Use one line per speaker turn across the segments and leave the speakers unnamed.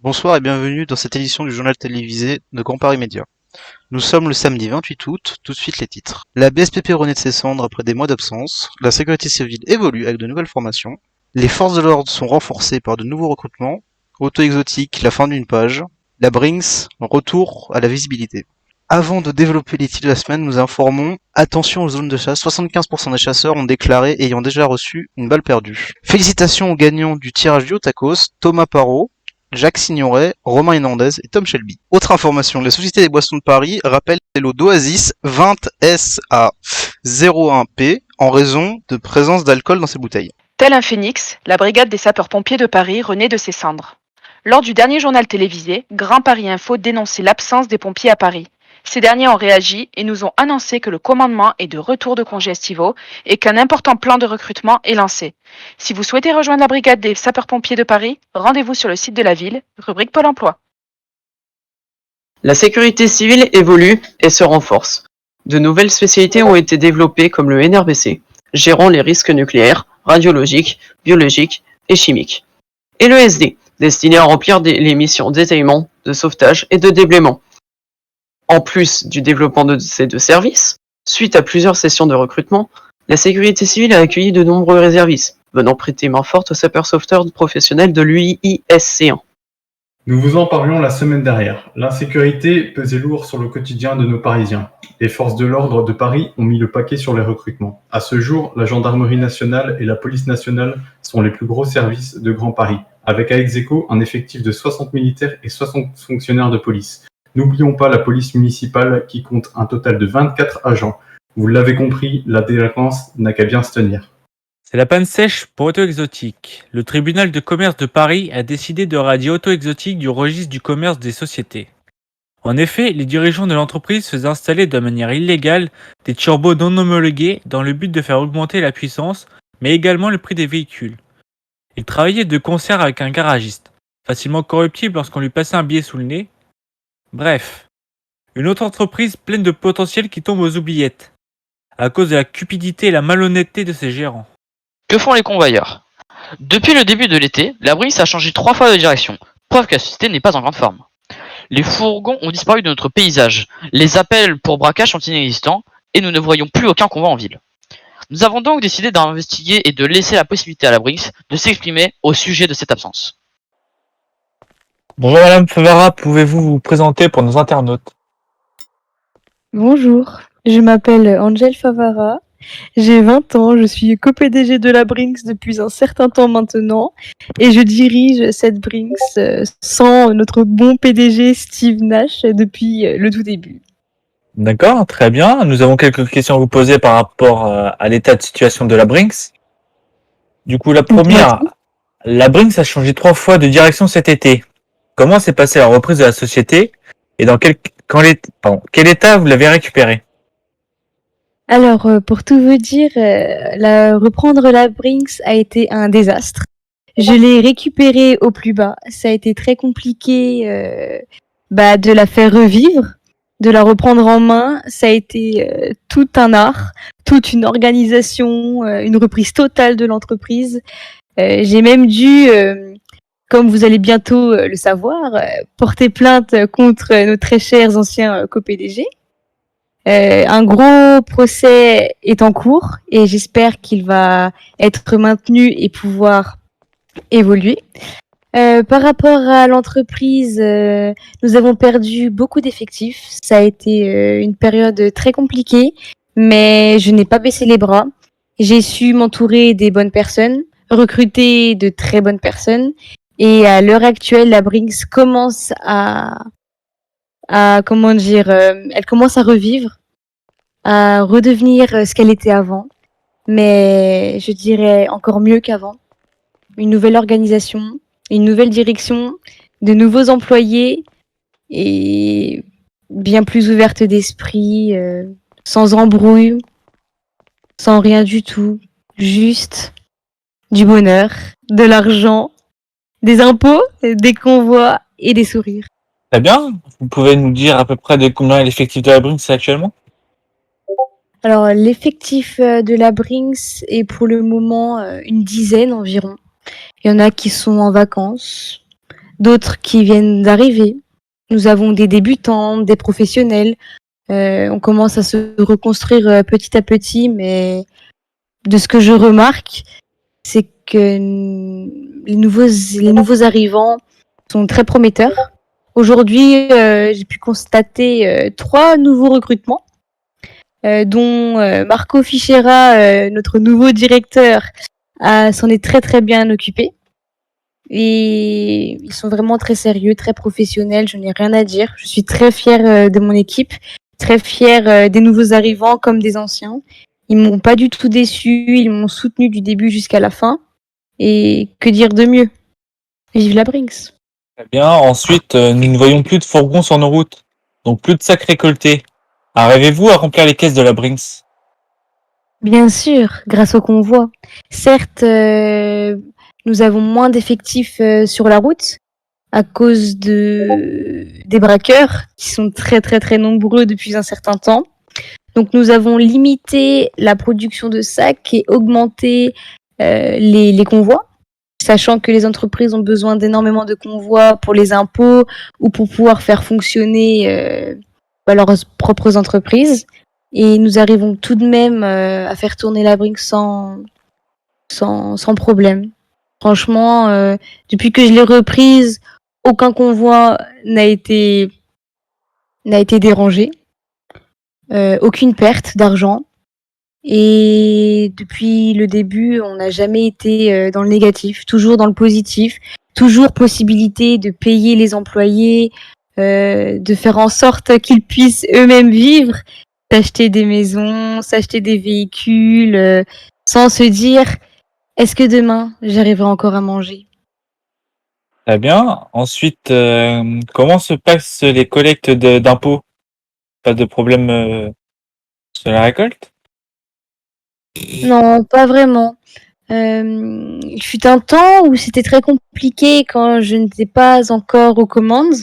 Bonsoir et bienvenue dans cette édition du journal télévisé de Grand Paris Média. Nous sommes le samedi 28 août, tout de suite les titres. La BSPP renaît de ses cendres après des mois d'absence, la sécurité civile évolue avec de nouvelles formations, les forces de l'ordre sont renforcées par de nouveaux recrutements, Auto Exotique, la fin d'une page, la Brinks, retour à la visibilité. Avant de développer les titres de la semaine, nous informons, attention aux zones de chasse, 75% des chasseurs ont déclaré ayant déjà reçu une balle perdue. Félicitations aux gagnants du tirage du Haut-Tacos, Thomas Parot, Jacques Signoret, Romain Hernandez et Tom Shelby. Autre information, la Société des Boissons de Paris rappelle les lots d'Oasis 20S à 01P en raison de présence d'alcool dans ses bouteilles.
Tel un phénix, la brigade des sapeurs-pompiers de Paris renaît de ses cendres. Lors du dernier journal télévisé, Grand Paris Info dénonçait l'absence des pompiers à Paris. Ces derniers ont réagi et nous ont annoncé que le commandement est de retour de congés estivaux et qu'un important plan de recrutement est lancé. Si vous souhaitez rejoindre la brigade des sapeurs-pompiers de Paris, rendez-vous sur le site de la ville, rubrique Pôle emploi.
La sécurité civile évolue et se renforce. De nouvelles spécialités ont été développées comme le NRBC, gérant les risques nucléaires, radiologiques, biologiques et chimiques. Et le SD, destiné à remplir les missions d'étayement, de sauvetage et de déblaiement. En plus du développement de ces deux services, suite à plusieurs sessions de recrutement, la sécurité civile a accueilli de nombreux réservistes, venant prêter main forte aux sapeurs-sauveteurs professionnels de l'UISC1.
Nous vous en parlions la semaine dernière. L'insécurité pesait lourd sur le quotidien de nos Parisiens. Les forces de l'ordre de Paris ont mis le paquet sur les recrutements. À ce jour, la gendarmerie nationale et la police nationale sont les plus gros services de Grand Paris, avec à ex-aequo un effectif de 60 militaires et 60 fonctionnaires de police. N'oublions pas la police municipale qui compte un total de 24 agents. Vous l'avez compris, la délinquance n'a qu'à bien se tenir.
C'est la panne sèche pour Auto Exotique. Le tribunal de commerce de Paris a décidé de radier Auto Exotique du registre du commerce des sociétés. En effet, les dirigeants de l'entreprise faisaient installer de manière illégale des turbos non homologués dans le but de faire augmenter la puissance, mais également le prix des véhicules. Ils travaillaient de concert avec un garagiste, facilement corruptible lorsqu'on lui passait un billet sous le nez. Bref, une autre entreprise pleine de potentiel qui tombe aux oubliettes, à cause de la cupidité et la malhonnêteté de ses gérants.
Que font les convoyeurs? Depuis le début de l'été, la Brinks a changé 3 fois de direction, preuve que la société n'est pas en grande forme. Les fourgons ont disparu de notre paysage, les appels pour braquage sont inexistants, et nous ne voyons plus aucun convoi en ville. Nous avons donc décidé d'investiguer et de laisser la possibilité à la Brinks de s'exprimer au sujet de cette absence.
Bonjour Madame Favara, pouvez-vous vous présenter pour nos internautes?
Bonjour, je m'appelle Angel Favara, j'ai 20 ans, je suis co-PDG de la Brinks depuis un certain temps maintenant et je dirige cette Brinks sans notre bon PDG Steve Nash depuis le tout début.
D'accord, très bien. Nous avons quelques questions à vous poser par rapport à l'état de situation de la Brinks. Du coup, la première, la Brinks a changé 3 fois de direction cet été. Comment s'est passée la reprise de la société et dans quel état vous l'avez récupérée?
Alors, pour tout vous dire, reprendre la Brinks a été un désastre. Je l'ai récupérée au plus bas. Ça a été très compliqué de la faire revivre, de la reprendre en main. Ça a été tout un art, toute une organisation, une reprise totale de l'entreprise. J'ai même dû, comme vous allez bientôt le savoir, porter plainte contre nos très chers anciens co-PDG. Un gros procès est en cours et j'espère qu'il va être maintenu et pouvoir évoluer. Par rapport à l'entreprise, nous avons perdu beaucoup d'effectifs. Ça a été une période très compliquée, mais je n'ai pas baissé les bras. J'ai su m'entourer des bonnes personnes, recruter de très bonnes personnes, et à l'heure actuelle, la Brinks commence elle commence à revivre, à redevenir ce qu'elle était avant, mais je dirais encore mieux qu'avant. Une nouvelle organisation, une nouvelle direction, de nouveaux employés et bien plus ouverte d'esprit, sans embrouille, sans rien du tout, juste du bonheur, de l'argent, des impôts, des convois et des sourires.
Très bien. Vous pouvez nous dire à peu près de combien est l'effectif de la Brinks actuellement?
Alors, l'effectif de la Brinks est pour le moment une dizaine environ. Il y en a qui sont en vacances, d'autres qui viennent d'arriver. Nous avons des débutants, des professionnels. On commence à se reconstruire petit à petit, mais de ce que je remarque, c'est que les nouveaux arrivants sont très prometteurs. Aujourd'hui, j'ai pu constater 3 nouveaux recrutements, dont Marco Fichera, notre nouveau directeur, s'en est très très bien occupé. Et ils sont vraiment très sérieux, très professionnels, je n'ai rien à dire. Je suis très fière de mon équipe, très fière des nouveaux arrivants comme des anciens. Ils m'ont pas du tout déçu, ils m'ont soutenu du début jusqu'à la fin. Et que dire de mieux? Vive la Brinks!
Très bien. Ensuite, nous ne voyons plus de fourgons sur nos routes, donc plus de sacs récoltés. Arrivez-vous à remplir les caisses de la Brinks?
Bien sûr, grâce au convoi. Certes, nous avons moins d'effectifs sur la route à cause des braqueurs qui sont très très très nombreux depuis un certain temps. Donc nous avons limité la production de sacs et augmenté les convois, sachant que les entreprises ont besoin d'énormément de convois pour les impôts ou pour pouvoir faire fonctionner leurs propres entreprises. Et nous arrivons tout de même à faire tourner la Brinks sans problème. Franchement, depuis que je l'ai reprise, aucun convoi n'a été dérangé. Aucune perte d'argent. Et depuis le début, on n'a jamais été dans le négatif, toujours dans le positif, toujours possibilité de payer les employés, de faire en sorte qu'ils puissent eux-mêmes vivre, s'acheter des maisons, s'acheter des véhicules, sans se dire est-ce que demain j'arriverai encore à manger?
Très bien. Ensuite, comment se passent les collectes d'impôts? Pas de problème sur la récolte?
Non, pas vraiment. Il fut un temps où c'était très compliqué quand je n'étais pas encore aux commandes,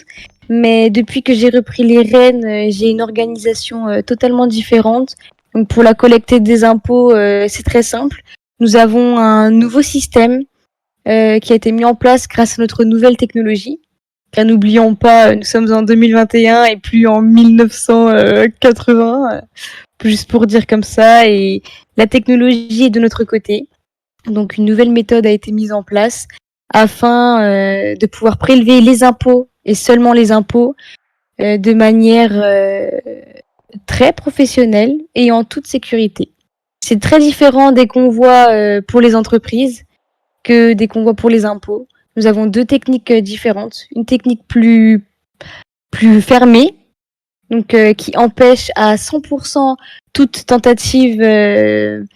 mais depuis que j'ai repris les rênes, j'ai une organisation totalement différente. Donc pour la collecte des impôts, c'est très simple. Nous avons un nouveau système qui a été mis en place grâce à notre nouvelle technologie. Car n'oublions pas, nous sommes en 2021 et plus en 1980, juste pour dire comme ça. Et la technologie est de notre côté. Donc une nouvelle méthode a été mise en place afin de pouvoir prélever les impôts et seulement les impôts de manière très professionnelle et en toute sécurité. C'est très différent des convois pour les entreprises que des convois pour les impôts. Nous avons 2 techniques différentes. Une technique plus fermée, donc qui empêche à 100% toute tentative de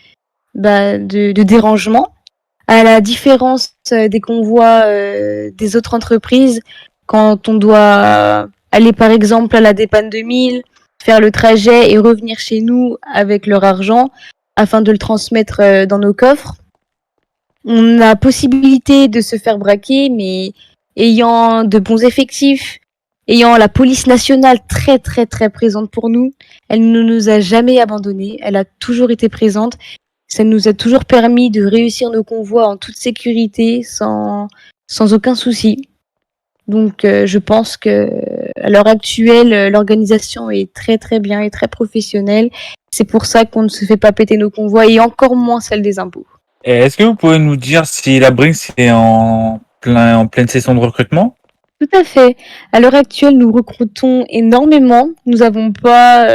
dérangement, à la différence des convois des autres entreprises, quand on doit aller par exemple à la dépanne 2000, faire le trajet et revenir chez nous avec leur argent afin de le transmettre dans nos coffres. On a possibilité de se faire braquer, mais ayant de bons effectifs, ayant la police nationale très très très présente pour nous, elle ne nous a jamais abandonnés, elle a toujours été présente. Ça nous a toujours permis de réussir nos convois en toute sécurité, sans aucun souci. Donc je pense que à l'heure actuelle, l'organisation est très très bien et très professionnelle. C'est pour ça qu'on ne se fait pas péter nos convois et encore moins celle des impôts.
Et est-ce que vous pouvez nous dire si la Brinks est en pleine session de recrutement?
Tout à fait. À l'heure actuelle, nous recrutons énormément. Nous n'avons pas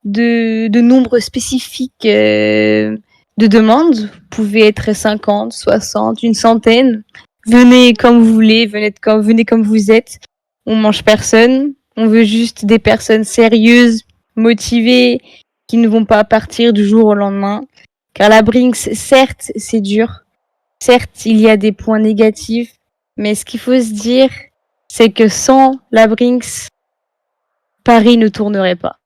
de nombre spécifique de demandes. Vous pouvez être 50, 60, une centaine. Venez comme vous voulez, venez comme vous êtes. On mange personne. On veut juste des personnes sérieuses, motivées, qui ne vont pas partir du jour au lendemain. Car la Brinks, certes, c'est dur. Certes, il y a des points négatifs. Mais ce qu'il faut se dire, c'est que sans la Brinks, Paris ne tournerait pas.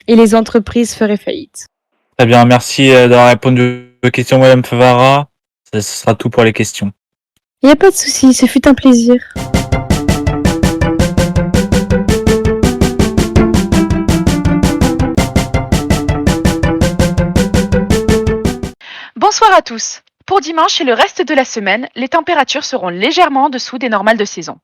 Et les entreprises feraient faillite.
Très bien, merci d'avoir répondu aux questions, Madame Favara. Ce sera tout pour les questions.
Il n'y a pas de souci, ce fut un plaisir.
Bonsoir à tous. Pour dimanche et le reste de la semaine, les températures seront légèrement en dessous des normales de saison.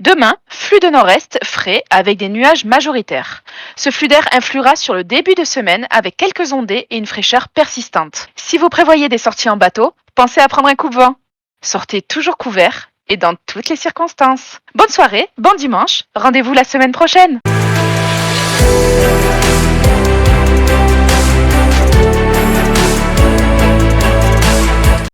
Demain, flux de nord-est frais avec des nuages majoritaires. Ce flux d'air influera sur le début de semaine avec quelques ondées et une fraîcheur persistante. Si vous prévoyez des sorties en bateau, pensez à prendre un coupe-vent. Sortez toujours couvert et dans toutes les circonstances. Bonne soirée, bon dimanche, rendez-vous la semaine prochaine.